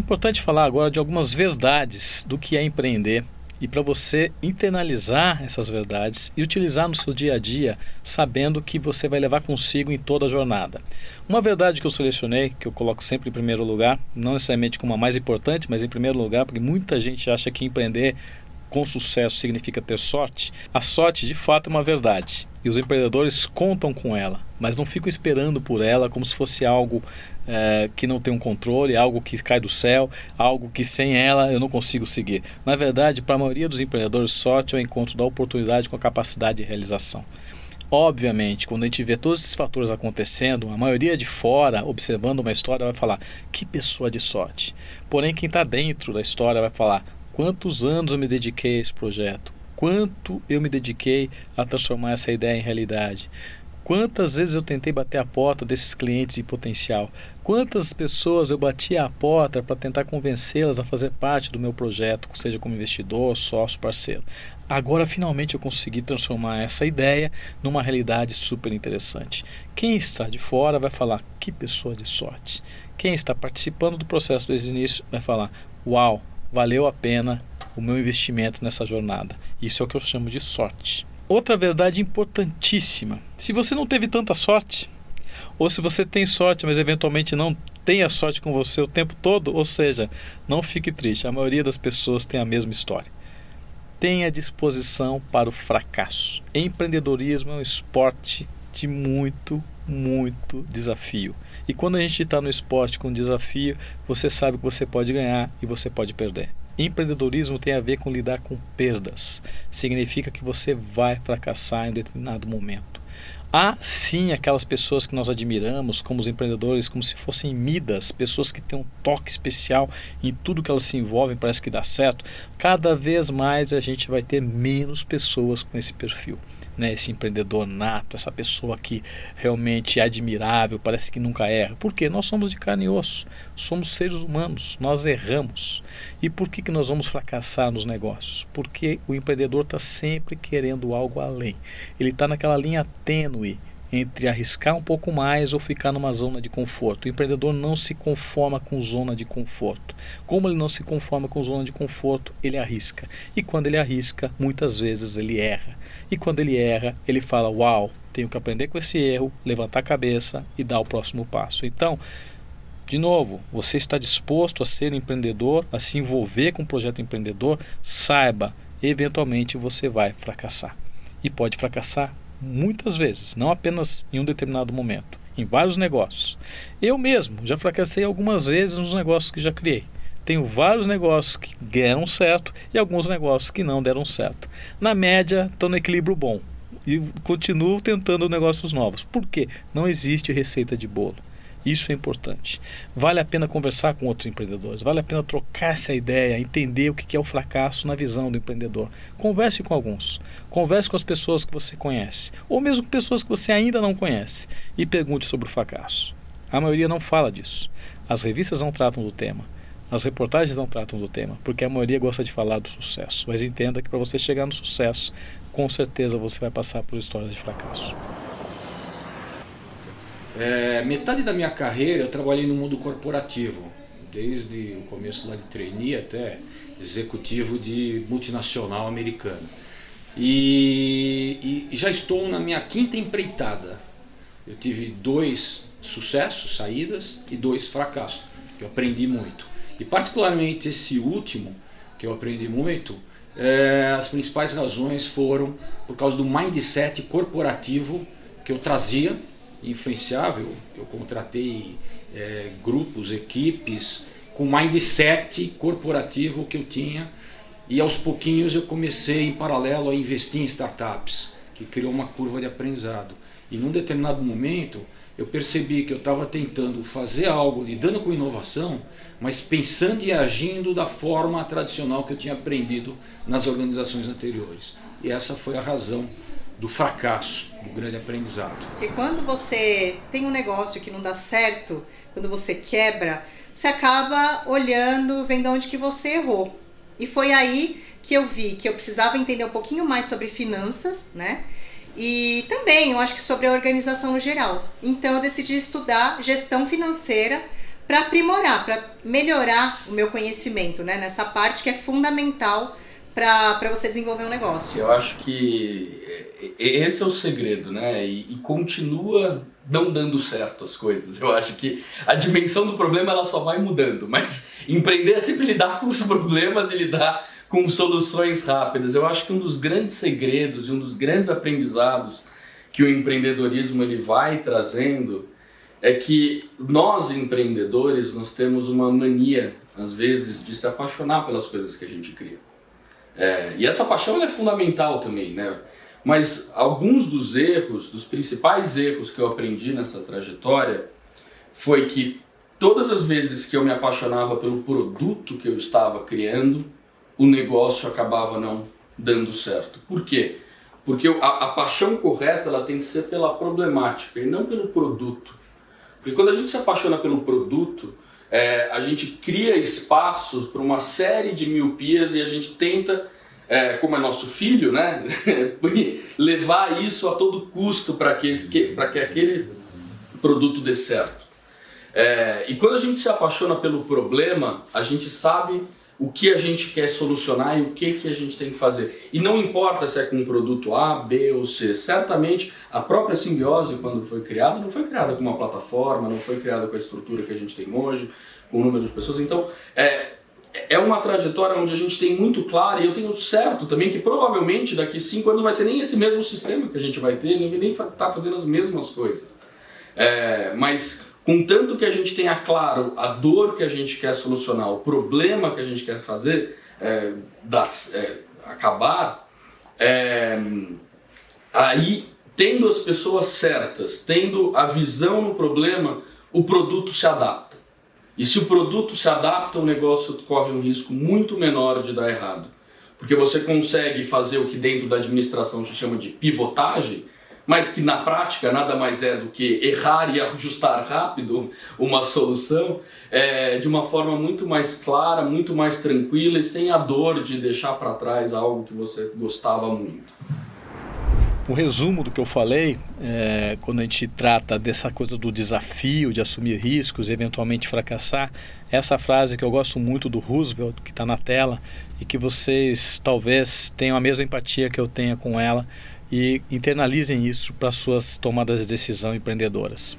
importante falar agora de algumas verdades do que é empreender e para você internalizar essas verdades e utilizar no seu dia a dia, sabendo que você vai levar consigo em toda a jornada. Uma verdade que eu selecionei, que eu coloco sempre em primeiro lugar, não necessariamente como a mais importante, mas em primeiro lugar, porque muita gente acha que empreender com sucesso significa ter sorte. A sorte, de fato, é uma verdade. E os empreendedores contam com ela, mas não ficam esperando por ela como se fosse algo que não tem um controle, algo que cai do céu, algo que sem ela eu não consigo seguir. Na verdade, para a maioria dos empreendedores, sorte é o encontro da oportunidade com a capacidade de realização. Obviamente, quando a gente vê todos esses fatores acontecendo, a maioria de fora, observando uma história, vai falar, que pessoa de sorte. Porém, quem está dentro da história vai falar, quantos anos eu me dediquei a esse projeto? Quanto eu me dediquei a transformar essa ideia em realidade? Quantas vezes eu tentei bater a porta desses clientes em potencial? Quantas pessoas eu bati a porta para tentar convencê-las a fazer parte do meu projeto, seja como investidor, sócio, parceiro? Agora, finalmente, eu consegui transformar essa ideia numa realidade super interessante. Quem está de fora vai falar, que pessoa de sorte. Quem está participando do processo desde o início vai falar, uau, valeu a pena o meu investimento nessa jornada. Isso é o que eu chamo de sorte. Outra verdade importantíssima, se você não teve tanta sorte, ou se você tem sorte, mas eventualmente não tem a sorte com você o tempo todo, ou seja, não fique triste, a maioria das pessoas tem a mesma história. Tenha disposição para o fracasso. Empreendedorismo é um esporte de muito desafio. E quando a gente está no esporte com desafio, você sabe que você pode ganhar e você pode perder. Empreendedorismo tem a ver com lidar com perdas. Significa que você vai fracassar em determinado momento. Há sim aquelas pessoas que nós admiramos como os empreendedores, como se fossem Midas, pessoas que têm um toque especial em tudo que elas se envolvem, parece que dá certo. Cada vez mais a gente vai ter menos pessoas com esse perfil, né? Esse empreendedor nato, essa pessoa que realmente é admirável, parece que nunca erra. Por quê? Nós somos de carne e osso, somos seres humanos, nós erramos. E por que nós vamos fracassar nos negócios? Porque o empreendedor está sempre querendo algo além. Ele está naquela linha tênue entre arriscar um pouco mais ou ficar numa zona de conforto. O empreendedor não se conforma com zona de conforto. Como ele não se conforma com zona de conforto, ele arrisca. E quando ele arrisca, muitas vezes ele erra. E quando ele erra, ele fala, uau, tenho que aprender com esse erro, levantar a cabeça e dar o próximo passo. Então, de novo, você está disposto a ser empreendedor, a se envolver com um projeto empreendedor, saiba, eventualmente você vai fracassar. E pode fracassar muitas vezes, não apenas em um determinado momento, em vários negócios. Eu mesmo já fracassei algumas vezes nos negócios que já criei. Tenho vários negócios que deram certo e alguns negócios que não deram certo. Na média, estou no equilíbrio bom e continuo tentando negócios novos. Por quê? Não existe receita de bolo. Isso é importante. Vale a pena conversar com outros empreendedores, vale a pena trocar essa ideia, entender o que é o fracasso na visão do empreendedor. Converse com alguns, converse com as pessoas que você conhece, ou mesmo com pessoas que você ainda não conhece, e pergunte sobre o fracasso. A maioria não fala disso. As revistas não tratam do tema, as reportagens não tratam do tema, porque a maioria gosta de falar do sucesso. Mas entenda que para você chegar no sucesso, com certeza você vai passar por histórias de fracasso. Metade da minha carreira eu trabalhei no mundo corporativo, desde o começo lá de trainee até executivo de multinacional americana. E já estou na minha quinta empreitada. Eu tive 2 sucessos, saídas, e 2 fracassos, que eu aprendi muito. E particularmente esse último, que eu aprendi muito, as principais razões foram por causa do mindset corporativo que eu trazia, influenciável. Eu contratei grupos, equipes com mindset corporativo que eu tinha, e aos pouquinhos eu comecei em paralelo a investir em startups, que criou uma curva de aprendizado. E num determinado momento eu percebi que eu estava tentando fazer algo lidando com inovação, mas pensando e agindo da forma tradicional que eu tinha aprendido nas organizações anteriores. E essa foi a razão do fracasso, do grande aprendizado. Porque quando você tem um negócio que não dá certo, quando você quebra, você acaba olhando, vendo onde que você errou. E foi aí que eu vi que eu precisava entender um pouquinho mais sobre finanças, né? E também, eu acho que sobre a organização no geral. Então eu decidi estudar gestão financeira para aprimorar, para melhorar o meu conhecimento, né? Nessa parte que é fundamental para você desenvolver um negócio. Eu acho que esse é o segredo, né? E continua não dando certo as coisas. Eu acho que a dimensão do problema ela só vai mudando, mas empreender é sempre lidar com os problemas e lidar com soluções rápidas. Eu acho que um dos grandes segredos e um dos grandes aprendizados que o empreendedorismo ele vai trazendo é que nós empreendedores nós temos uma mania às vezes de se apaixonar pelas coisas que a gente cria. E essa paixão ela é fundamental também, né? Mas alguns dos erros, dos principais erros que eu aprendi nessa trajetória foi que todas as vezes que eu me apaixonava pelo produto que eu estava criando, o negócio acabava não dando certo. Por quê? Porque a paixão correta ela tem que ser pela problemática e não pelo produto. Porque quando a gente se apaixona pelo produto, a gente cria espaço para uma série de miopias e a gente tenta, como é nosso filho, né? levar isso a todo custo para que aquele produto dê certo. E quando a gente se apaixona pelo problema, a gente sabe o que a gente quer solucionar e o que a gente tem que fazer. E não importa se é com um produto A, B ou C. Certamente, a própria Simbiose, quando foi criada, não foi criada com uma plataforma, não foi criada com a estrutura que a gente tem hoje, com o número de pessoas. Então, é uma trajetória onde a gente tem muito claro, e eu tenho certo também que provavelmente daqui 5 anos vai ser nem esse mesmo sistema que a gente vai ter, nem estar fazendo as mesmas coisas. Mas contanto que a gente tenha claro a dor que a gente quer solucionar, o problema que a gente quer fazer, acabar, aí, tendo as pessoas certas, tendo a visão no problema, o produto se adapta. E se o produto se adapta, o negócio corre um risco muito menor de dar errado. Porque você consegue fazer o que dentro da administração se chama de pivotagem, mas que na prática nada mais é do que errar e ajustar rápido uma solução de uma forma muito mais clara, muito mais tranquila e sem a dor de deixar para trás algo que você gostava muito. O resumo do que eu falei, quando a gente trata dessa coisa do desafio, de assumir riscos e eventualmente fracassar, essa frase que eu gosto muito do Roosevelt, que está na tela, e que vocês talvez tenham a mesma empatia que eu tenha com ela, e internalizem isso para suas tomadas de decisão empreendedoras.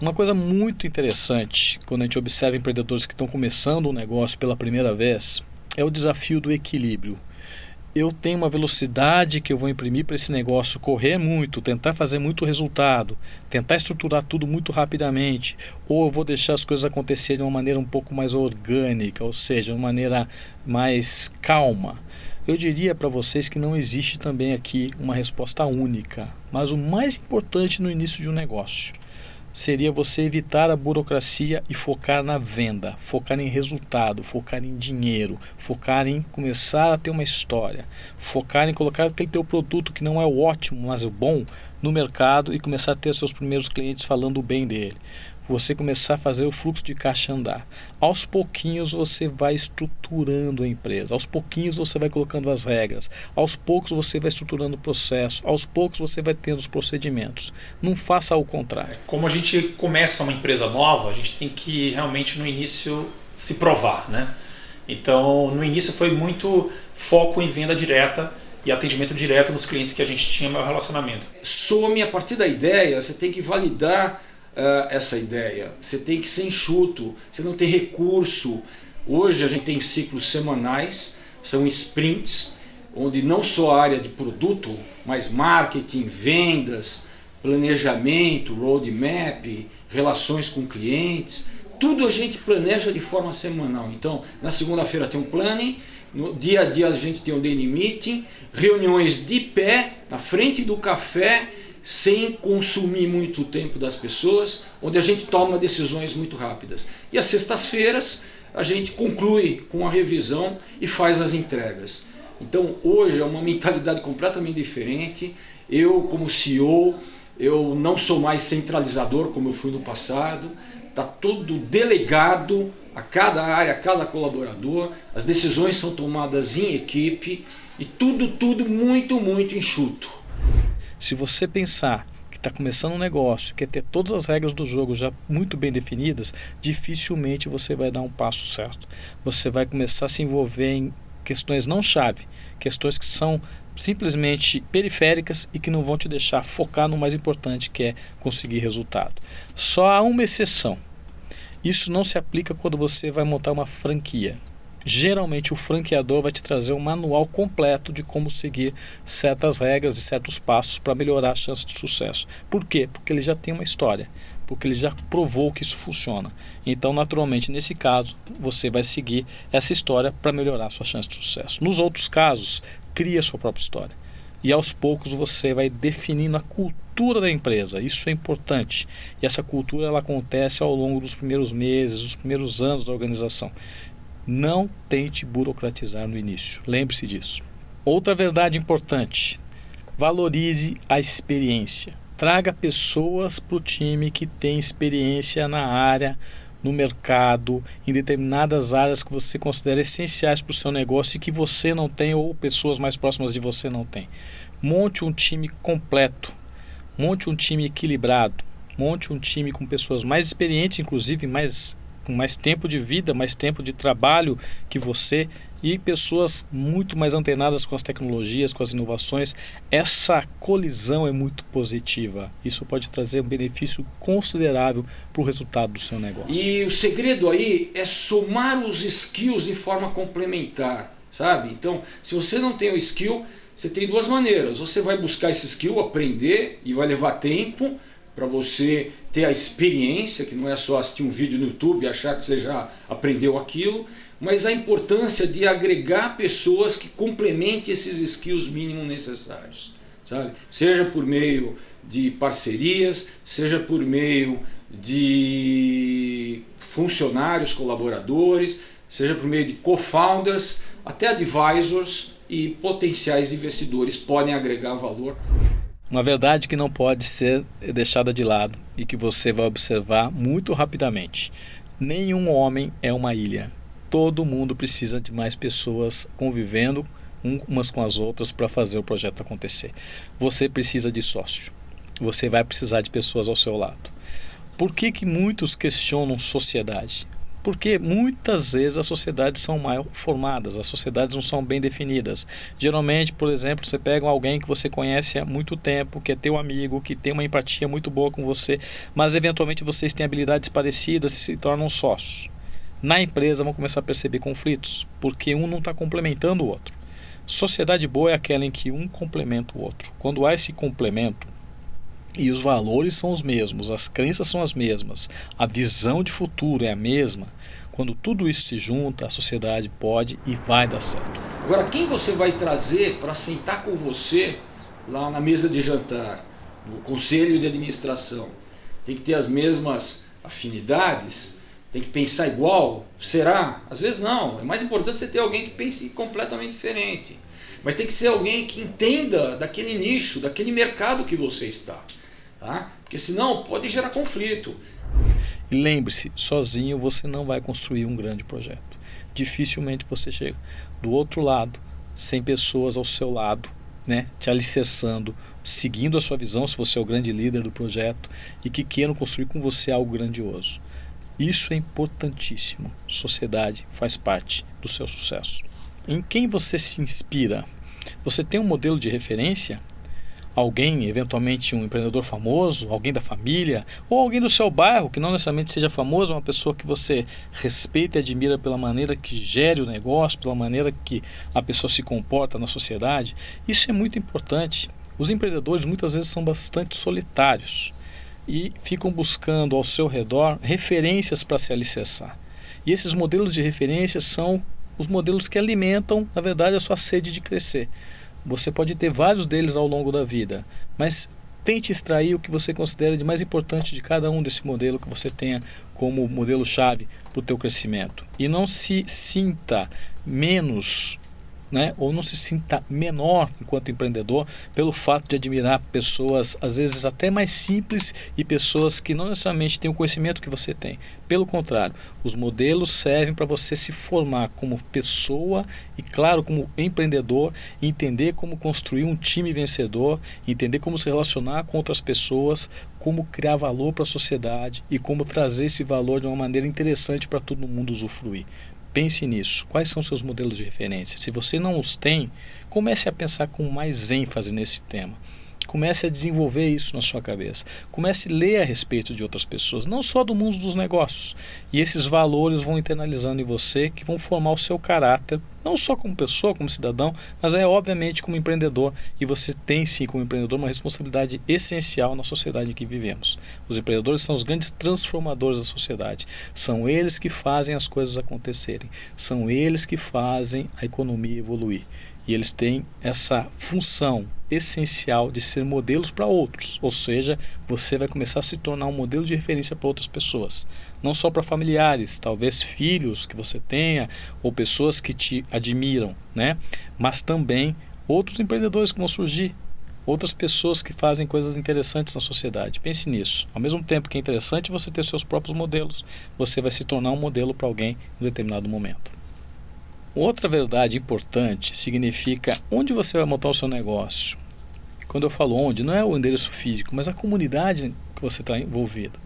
Uma coisa muito interessante quando a gente observa empreendedores que estão começando um negócio pela primeira vez é o desafio do equilíbrio. Eu tenho uma velocidade que eu vou imprimir para esse negócio correr muito, tentar fazer muito resultado, tentar estruturar tudo muito rapidamente, ou eu vou deixar as coisas acontecerem de uma maneira um pouco mais orgânica, ou seja, de uma maneira mais calma. Eu diria para vocês que não existe também aqui uma resposta única, mas o mais importante no início de um negócio seria você evitar a burocracia e focar na venda, focar em resultado, focar em dinheiro, focar em começar a ter uma história, focar em colocar aquele teu produto que não é o ótimo, mas o bom, no mercado e começar a ter seus primeiros clientes falando bem dele. Você começar a fazer o fluxo de caixa andar. Aos pouquinhos você vai estruturando a empresa, aos pouquinhos você vai colocando as regras, aos poucos você vai estruturando o processo, aos poucos você vai tendo os procedimentos. Não faça ao contrário. Como a gente começa uma empresa nova, a gente tem que realmente no início se provar, né? Então no início foi muito foco em venda direta e atendimento direto nos clientes que a gente tinha meu relacionamento. Some a partir da ideia, você tem que validar essa ideia, você tem que ser enxuto, você não tem recurso. Hoje a gente tem ciclos semanais, são sprints, onde não só a área de produto, mas marketing, vendas, planejamento, roadmap, relações com clientes, tudo a gente planeja de forma semanal. Então, na segunda-feira tem um planning, no dia a dia a gente tem um daily meeting, reuniões de pé, na frente do café, sem consumir muito tempo das pessoas, onde a gente toma decisões muito rápidas. E às sextas-feiras a gente conclui com a revisão e faz as entregas. Então hoje é uma mentalidade completamente diferente. Eu como CEO, eu não sou mais centralizador como eu fui no passado, está tudo delegado a cada área, a cada colaborador, as decisões são tomadas em equipe e tudo muito enxuto. Se você pensar que está começando um negócio, quer ter todas as regras do jogo já muito bem definidas, dificilmente você vai dar um passo certo. Você vai começar a se envolver em questões não chave, questões que são simplesmente periféricas e que não vão te deixar focar no mais importante, que é conseguir resultado. Só há uma exceção. Isso não se aplica quando você vai montar uma franquia. Geralmente o franqueador vai te trazer um manual completo de como seguir certas regras e certos passos para melhorar a chance de sucesso. Por quê? Porque ele já tem uma história, porque ele já provou que isso funciona. Então, naturalmente, nesse caso, você vai seguir essa história para melhorar a sua chance de sucesso. Nos outros casos, crie a sua própria história. E aos poucos você vai definindo a cultura da empresa. Isso é importante. E essa cultura ela acontece ao longo dos primeiros meses, dos primeiros anos da organização. Não tente burocratizar no início. Lembre-se disso. Outra verdade importante: valorize a experiência. Traga pessoas para o time que têm experiência na área, no mercado, em determinadas áreas que você considera essenciais para o seu negócio e que você não tem ou pessoas mais próximas de você não têm. Monte um time completo, monte um time equilibrado, monte um time com pessoas mais experientes, inclusive com mais tempo de vida, mais tempo de trabalho que você e pessoas muito mais antenadas com as tecnologias, com as inovações. Essa colisão é muito positiva. Isso pode trazer um benefício considerável para o resultado do seu negócio. E o segredo aí é somar os skills de forma complementar, sabe? Então, se você não tem o skill, você tem duas maneiras. Você vai buscar esse skill, aprender, e vai levar tempo para você ter a experiência, que não é só assistir um vídeo no YouTube e achar que você já aprendeu aquilo, mas a importância de agregar pessoas que complementem esses skills mínimos necessários, sabe? Seja por meio de parcerias, seja por meio de funcionários, colaboradores, seja por meio de co-founders, até advisors e potenciais investidores podem agregar valor. Uma verdade que não pode ser deixada de lado e que você vai observar muito rapidamente: nenhum homem é uma ilha. Todo mundo precisa de mais pessoas convivendo umas com as outras para fazer o projeto acontecer. Você precisa de sócio. Você vai precisar de pessoas ao seu lado. Por que muitos questionam sociedade? Porque muitas vezes as sociedades são mal formadas, as sociedades não são bem definidas. Geralmente, por exemplo, você pega alguém que você conhece há muito tempo, que é teu amigo, que tem uma empatia muito boa com você, mas eventualmente vocês têm habilidades parecidas e se tornam sócios. Na empresa vão começar a perceber conflitos, porque um não está complementando o outro. Sociedade boa é aquela em que um complementa o outro. Quando há esse complemento, e os valores são os mesmos, as crenças são as mesmas, a visão de futuro é a mesma, quando tudo isso se junta, a sociedade pode e vai dar certo. Agora, quem você vai trazer para sentar com você lá na mesa de jantar, no conselho de administração? Tem que ter as mesmas afinidades? Tem que pensar igual? Será? Às vezes não. É mais importante você ter alguém que pense completamente diferente. Mas tem que ser alguém que entenda daquele nicho, daquele mercado que você está. Tá? Porque senão pode gerar conflito. E lembre-se, sozinho você não vai construir um grande projeto. Dificilmente você chega do outro lado, sem pessoas ao seu lado, né, te alicerçando, seguindo a sua visão, se você é o grande líder do projeto, e que queiram construir com você algo grandioso. Isso é importantíssimo. Sociedade faz parte do seu sucesso. Em quem você se inspira? Você tem um modelo de referência? Alguém, eventualmente um empreendedor famoso, alguém da família, ou alguém do seu bairro que não necessariamente seja famoso, uma pessoa que você respeita e admira pela maneira que gere o negócio, pela maneira que a pessoa se comporta na sociedade. Isso é muito importante. Os empreendedores muitas vezes são bastante solitários e ficam buscando ao seu redor referências para se alicerçar. E esses modelos de referência são os modelos que alimentam, na verdade, a sua sede de crescer. Você pode ter vários deles ao longo da vida, mas tente extrair o que você considera de mais importante de cada um desse modelo que você tenha como modelo-chave para o teu crescimento. E não se sinta menos né, ou não se sinta menor enquanto empreendedor pelo fato de admirar pessoas às vezes até mais simples e pessoas que não necessariamente têm o conhecimento que você tem. Pelo contrário, os modelos servem para você se formar como pessoa e, claro, como empreendedor, entender como construir um time vencedor, entender como se relacionar com outras pessoas, como criar valor para a sociedade e como trazer esse valor de uma maneira interessante para todo mundo usufruir. Pense nisso. Quais são seus modelos de referência? Se você não os tem, comece a pensar com mais ênfase nesse tema. Comece a desenvolver isso na sua cabeça. Comece a ler a respeito de outras pessoas, não só do mundo dos negócios. E esses valores vão internalizando em você, que vão formar o seu caráter, não só como pessoa, como cidadão, mas obviamente como empreendedor. E você tem sim, como empreendedor, uma responsabilidade essencial na sociedade em que vivemos. Os empreendedores são os grandes transformadores da sociedade. São eles que fazem as coisas acontecerem. São eles que fazem a economia evoluir. E eles têm essa função essencial de ser modelos para outros, ou seja, você vai começar a se tornar um modelo de referência para outras pessoas, não só para familiares, talvez filhos que você tenha ou pessoas que te admiram, né? Mas também outros empreendedores que vão surgir, outras pessoas que fazem coisas interessantes na sociedade. Pense nisso. Ao mesmo tempo que é interessante você ter seus próprios modelos, você vai se tornar um modelo para alguém em determinado momento. Outra verdade importante significa onde você vai montar o seu negócio. Quando eu falo onde, não é o endereço físico, mas a comunidade que você está envolvido.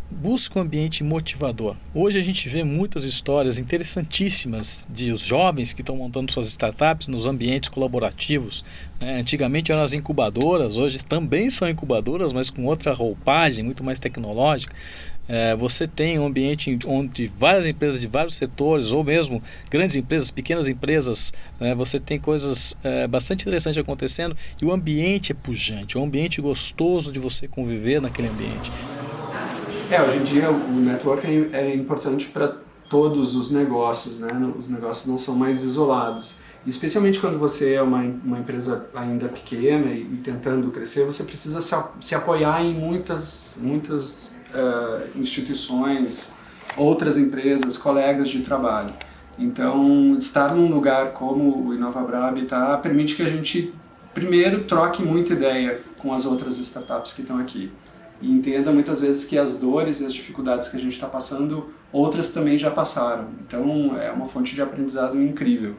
Busque um ambiente motivador. Hoje a gente vê muitas histórias interessantíssimas de os jovens que estão montando suas startups nos ambientes colaborativos, né? Antigamente eram as incubadoras, hoje também são incubadoras, mas com outra roupagem, muito mais tecnológica. Você tem um ambiente onde várias empresas de vários setores, ou mesmo grandes empresas, pequenas empresas, você tem coisas bastante interessantes acontecendo e o ambiente é pujante, é um ambiente gostoso de você conviver naquele ambiente. Hoje em dia o networking é importante para todos os negócios, né? Os negócios não são mais isolados. Especialmente quando você é uma empresa ainda pequena e tentando crescer, você precisa se apoiar em muitas instituições, outras empresas, colegas de trabalho. Então, estar num lugar como o InovaBrab permite que a gente, primeiro, troque muita ideia com as outras startups que estão aqui. E entenda muitas vezes que as dores e as dificuldades que a gente está passando, outras também já passaram. Então, é uma fonte de aprendizado incrível.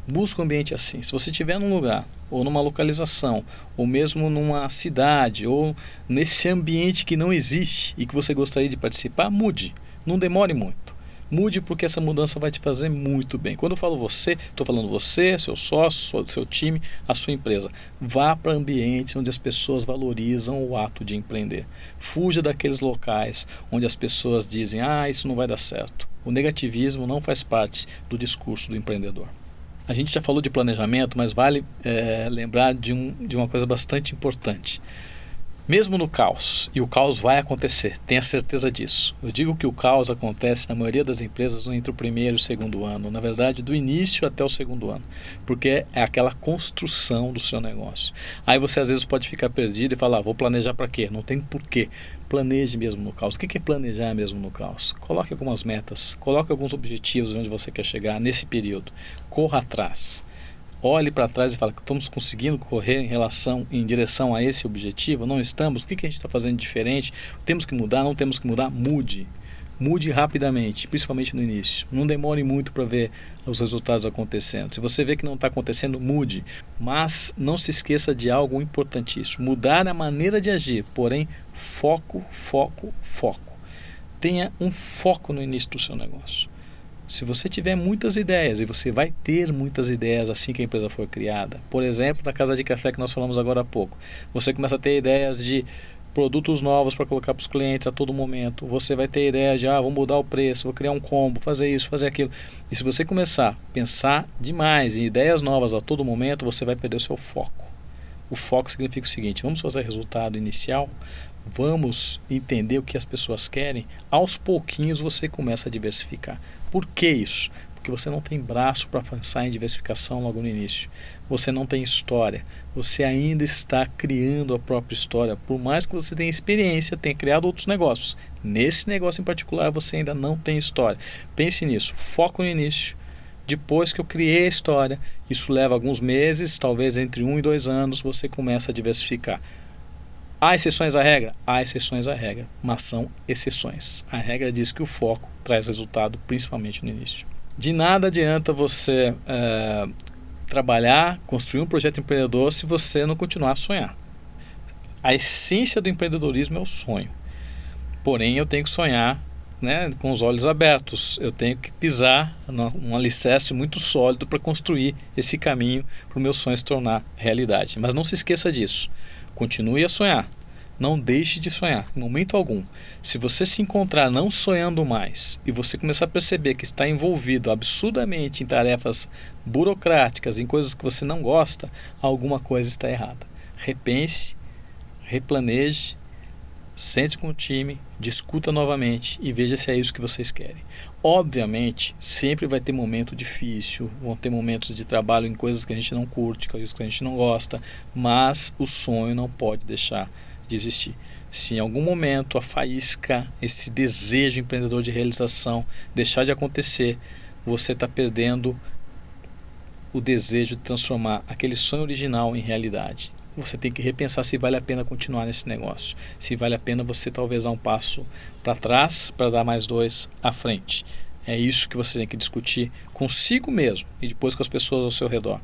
Busca um ambiente assim. Se você estiver num lugar, ou numa localização, ou mesmo numa cidade, ou nesse ambiente que não existe e que você gostaria de participar, mude. Não demore muito. Mude, porque essa mudança vai te fazer muito bem. Quando eu falo você, estou falando você, seu sócio, seu time, a sua empresa. Vá para ambientes onde as pessoas valorizam o ato de empreender. Fuja daqueles locais onde as pessoas dizem, isso não vai dar certo. O negativismo não faz parte do discurso do empreendedor. A gente já falou de planejamento, mas vale lembrar de uma coisa bastante importante. Mesmo no caos, e o caos vai acontecer, tenha certeza disso. Eu digo que o caos acontece na maioria das empresas entre o primeiro e o segundo ano, na verdade do início até o segundo ano, porque é aquela construção do seu negócio. Aí você às vezes pode ficar perdido e falar, vou planejar para quê? Não tem porquê. Planeje mesmo no caos. O que é planejar mesmo no caos? Coloque algumas metas, coloque alguns objetivos onde você quer chegar nesse período. Corra atrás. Olhe para trás e fala que estamos conseguindo correr em direção a esse objetivo, não estamos, o que a gente está fazendo diferente, temos que mudar, não temos que mudar, mude rapidamente, principalmente no início, não demore muito para ver os resultados acontecendo. Se você vê que não está acontecendo, mude, mas não se esqueça de algo importantíssimo, mudar a maneira de agir, porém foco, tenha um foco no início do seu negócio. Se você tiver muitas ideias, e você vai ter muitas ideias assim que a empresa for criada, por exemplo, na casa de café que nós falamos agora há pouco, você começa a ter ideias de produtos novos para colocar para os clientes a todo momento, você vai ter ideias de, vou mudar o preço, vou criar um combo, fazer isso, fazer aquilo. E se você começar a pensar demais em ideias novas a todo momento, você vai perder o seu foco. O foco significa o seguinte, vamos fazer resultado inicial, vamos entender o que as pessoas querem, aos pouquinhos você começa a diversificar. Por que isso? Porque você não tem braço para avançar em diversificação logo no início. Você não tem história. Você ainda está criando a própria história. Por mais que você tenha experiência, tenha criado outros negócios. Nesse negócio em particular, você ainda não tem história. Pense nisso. Foco no início. Depois que eu criei a história, isso leva alguns meses, talvez entre 1 e 2 anos, você começa a diversificar. Há exceções à regra? Há exceções à regra, mas são exceções. A regra diz que o foco traz resultado, principalmente no início. De nada adianta você trabalhar, construir um projeto empreendedor se você não continuar a sonhar. A essência do empreendedorismo é o sonho. Porém, eu tenho que sonhar, né, com os olhos abertos. Eu tenho que pisar num alicerce muito sólido para construir esse caminho para o meu sonho se tornar realidade. Mas não se esqueça disso. Continue a sonhar. Não deixe de sonhar, em momento algum. Se você se encontrar não sonhando mais e você começar a perceber que está envolvido absurdamente em tarefas burocráticas, em coisas que você não gosta, alguma coisa está errada. Repense, replaneje, sente com o time, discuta novamente e veja se é isso que vocês querem. Obviamente, sempre vai ter momento difícil, vão ter momentos de trabalho em coisas que a gente não curte, coisas que a gente não gosta, mas o sonho não pode deixar de existir. Se em algum momento a faísca, esse desejo empreendedor de realização deixar de acontecer, você está perdendo o desejo de transformar aquele sonho original em realidade. Você tem que repensar se vale a pena continuar nesse negócio. Se vale a pena você talvez dar um passo para trás para dar mais 2 à frente. É isso que você tem que discutir consigo mesmo e depois com as pessoas ao seu redor.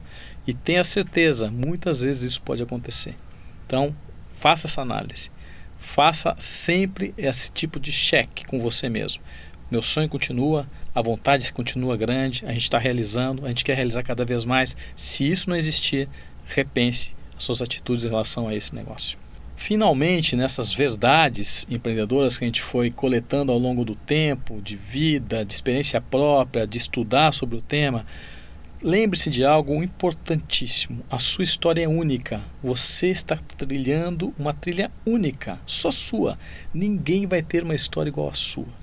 E tenha certeza, muitas vezes isso pode acontecer. Então, faça essa análise. Faça sempre esse tipo de cheque com você mesmo. Meu sonho continua, a vontade continua grande, a gente está realizando, a gente quer realizar cada vez mais. Se isso não existir, repense suas atitudes em relação a esse negócio. Finalmente, nessas verdades empreendedoras que a gente foi coletando ao longo do tempo, de vida, de experiência própria, de estudar sobre o tema, lembre-se de algo importantíssimo. A sua história é única. Você está trilhando uma trilha única, só sua. Ninguém vai ter uma história igual à sua.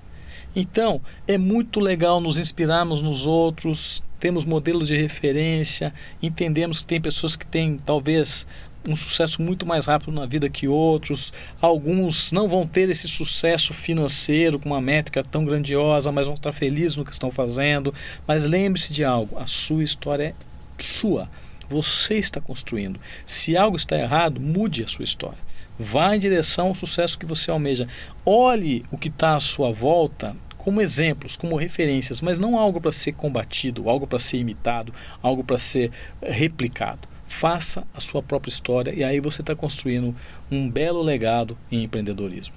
Então, é muito legal nos inspirarmos nos outros, temos modelos de referência, entendemos que tem pessoas que têm talvez um sucesso muito mais rápido na vida que outros, alguns não vão ter esse sucesso financeiro com uma métrica tão grandiosa, mas vão estar felizes no que estão fazendo. Mas lembre-se de algo, a sua história é sua, você está construindo. Se algo está errado, mude a sua história. Vá em direção ao sucesso que você almeja. Olhe o que está à sua volta como exemplos, como referências, mas não algo para ser combatido, algo para ser imitado, algo para ser replicado. Faça a sua própria história e aí você está construindo um belo legado em empreendedorismo.